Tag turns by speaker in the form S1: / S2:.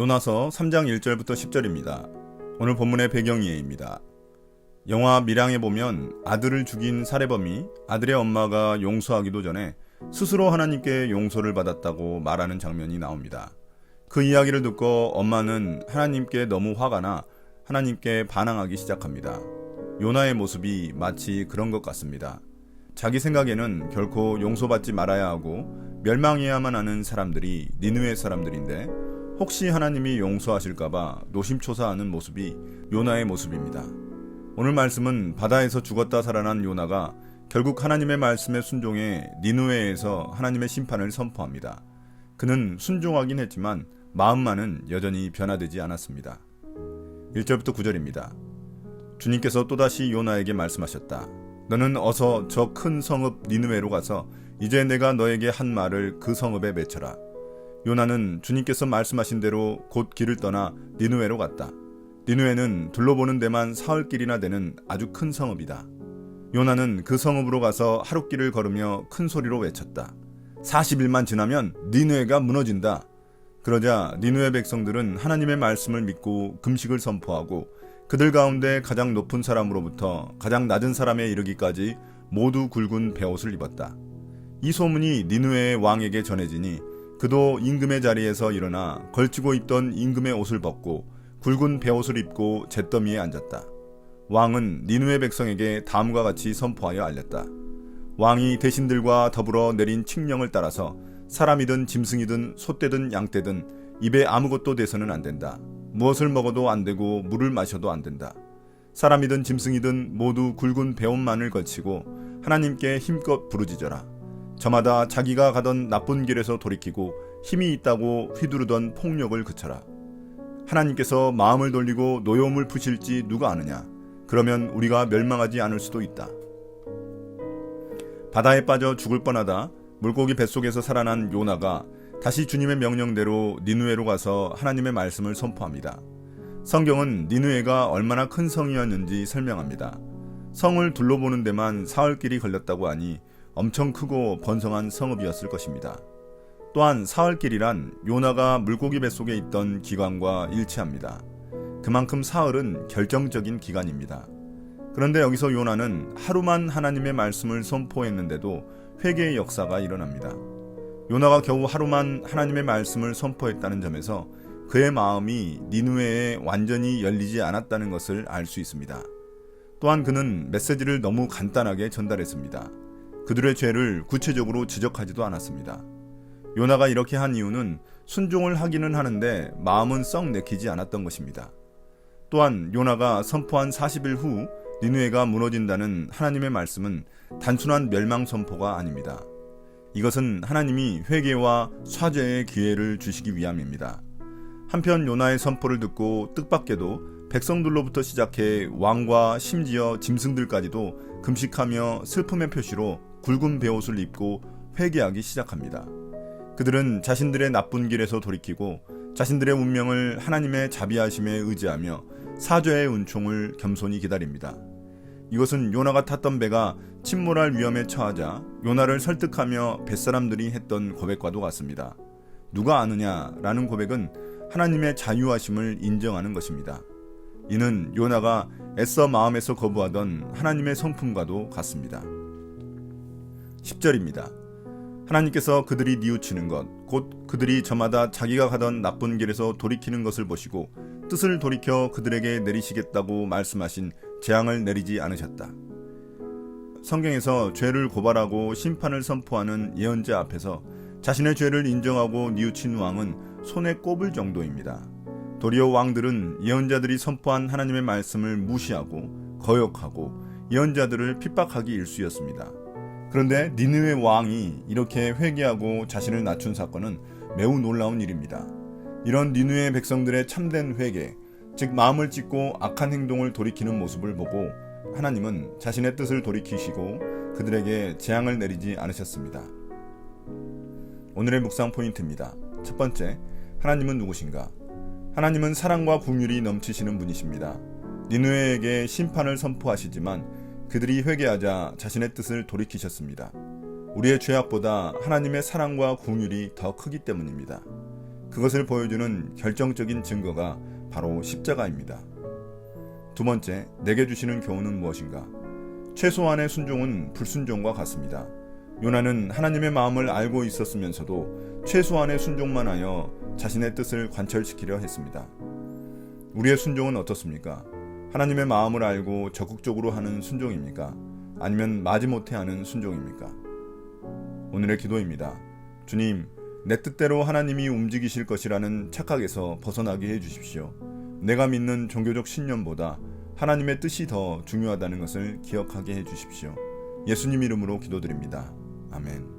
S1: 요나서 3장 1절부터 10절입니다. 오늘 본문의 배경이에입니다. 영화 밀양에 보면 아들을 죽인 살해범이 아들의 엄마가 용서하기도 전에 스스로 하나님께 용서를 받았다고 말하는 장면이 나옵니다. 그 이야기를 듣고 엄마는 하나님께 너무 화가 나 하나님께 반항하기 시작합니다. 요나의 모습이 마치 그런 것 같습니다. 자기 생각에는 결코 용서받지 말아야 하고 멸망해야만 하는 사람들이 니느웨 사람들인데 혹시 하나님이 용서하실까봐 노심초사하는 모습이 요나의 모습입니다. 오늘 말씀은 바다에서 죽었다 살아난 요나가 결국 하나님의 말씀에 순종해 니느웨에서 하나님의 심판을 선포합니다. 그는 순종하긴 했지만 마음만은 여전히 변화되지 않았습니다. 1절부터 9절입니다. 주님께서 또다시 요나에게 말씀하셨다. 너는 어서 저 큰 성읍 니느웨로 가서 이제 내가 너에게 한 말을 그 성읍에 맺혀라. 요나는 주님께서 말씀하신 대로 곧 길을 떠나 니느웨로 갔다. 니느웨는 둘러보는 데만 사흘길이나 되는 아주 큰 성읍이다. 요나는 그 성읍으로 가서 하룻길을 걸으며 큰 소리로 외쳤다. 40일만 지나면 니느웨가 무너진다. 그러자 니느웨 백성들은 하나님의 말씀을 믿고 금식을 선포하고 그들 가운데 가장 높은 사람으로부터 가장 낮은 사람에 이르기까지 모두 굵은 베옷을 입었다. 이 소문이 니느웨의 왕에게 전해지니 그도 임금의 자리에서 일어나 걸치고 있던 임금의 옷을 벗고 굵은 베옷을 입고 잿더미에 앉았다. 왕은 니느웨 백성에게 다음과 같이 선포하여 알렸다. 왕이 대신들과 더불어 내린 칙령을 따라서 사람이든 짐승이든 소떼든 양떼든 입에 아무것도 대서는 안 된다. 무엇을 먹어도 안 되고 물을 마셔도 안 된다. 사람이든 짐승이든 모두 굵은 베옷만을 걸치고 하나님께 힘껏 부르짖어라. 저마다 자기가 가던 나쁜 길에서 돌이키고 힘이 있다고 휘두르던 폭력을 그쳐라. 하나님께서 마음을 돌리고 노여움을 푸실지 누가 아느냐. 그러면 우리가 멸망하지 않을 수도 있다. 바다에 빠져 죽을 뻔하다 물고기 뱃속에서 살아난 요나가 다시 주님의 명령대로 니느웨로 가서 하나님의 말씀을 선포합니다. 성경은 니느웨가 얼마나 큰 성이었는지 설명합니다. 성을 둘러보는 데만 사흘길이 걸렸다고 하니 엄청 크고 번성한 성읍이었을 것입니다. 또한 사흘길이란 요나가 물고기 뱃속에 있던 기간과 일치합니다. 그만큼 사흘은 결정적인 기간입니다. 그런데 여기서 요나는 하루만 하나님의 말씀을 선포했는데도 회개의 역사가 일어납니다. 요나가 겨우 하루만 하나님의 말씀을 선포했다는 점에서 그의 마음이 니느웨에 완전히 열리지 않았다는 것을 알 수 있습니다. 또한 그는 메시지를 너무 간단하게 전달했습니다. 그들의 죄를 구체적으로 지적하지도 않았습니다. 요나가 이렇게 한 이유는 순종을 하기는 하는데 마음은 썩 내키지 않았던 것입니다. 또한 요나가 선포한 40일 후 니느웨가 무너진다는 하나님의 말씀은 단순한 멸망 선포가 아닙니다. 이것은 하나님이 회개와 사죄의 기회를 주시기 위함입니다. 한편 요나의 선포를 듣고 뜻밖에도 백성들로부터 시작해 왕과 심지어 짐승들까지도 금식하며 슬픔의 표시로 굵은 베옷을 입고 회개하기 시작합니다. 그들은 자신들의 나쁜 길에서 돌이키고 자신들의 운명을 하나님의 자비하심에 의지하며 사죄의 은총을 겸손히 기다립니다. 이것은 요나가 탔던 배가 침몰할 위험에 처하자 요나를 설득하며 뱃사람들이 했던 고백과도 같습니다. 누가 아느냐라는 고백은 하나님의 자유하심을 인정하는 것입니다. 이는 요나가 애써 마음에서 거부하던 하나님의 성품과도 같습니다. 10절입니다. 하나님께서 그들이 뉘우치는 것, 곧 그들이 저마다 자기가 가던 나쁜 길에서 돌이키는 것을 보시고 뜻을 돌이켜 그들에게 내리시겠다고 말씀하신 재앙을 내리지 않으셨다. 성경에서 죄를 고발하고 심판을 선포하는 예언자 앞에서 자신의 죄를 인정하고 뉘우친 왕은 손에 꼽을 정도입니다. 도리어 왕들은 예언자들이 선포한 하나님의 말씀을 무시하고 거역하고 예언자들을 핍박하기 일쑤였습니다. 그런데 니느웨 왕이 이렇게 회개하고 자신을 낮춘 사건은 매우 놀라운 일입니다. 이런 니느웨 백성들의 참된 회개, 즉 마음을 찢고 악한 행동을 돌이키는 모습을 보고 하나님은 자신의 뜻을 돌이키시고 그들에게 재앙을 내리지 않으셨습니다. 오늘의 묵상 포인트입니다. 첫 번째, 하나님은 누구신가? 하나님은 사랑과 긍휼이 넘치시는 분이십니다. 니느웨에게 심판을 선포하시지만 그들이 회개하자 자신의 뜻을 돌이키셨습니다. 우리의 죄악보다 하나님의 사랑과 긍휼이 더 크기 때문입니다. 그것을 보여주는 결정적인 증거가 바로 십자가입니다. 두 번째, 내게 주시는 교훈은 무엇인가? 최소한의 순종은 불순종과 같습니다. 요나는 하나님의 마음을 알고 있었으면서도 최소한의 순종만 하여 자신의 뜻을 관철시키려 했습니다. 우리의 순종은 어떻습니까? 하나님의 마음을 알고 적극적으로 하는 순종입니까? 아니면 마지못해 하는 순종입니까? 오늘의 기도입니다. 주님, 내 뜻대로 하나님이 움직이실 것이라는 착각에서 벗어나게 해주십시오. 내가 믿는 종교적 신념보다 하나님의 뜻이 더 중요하다는 것을 기억하게 해주십시오. 예수님 이름으로 기도드립니다. 아멘.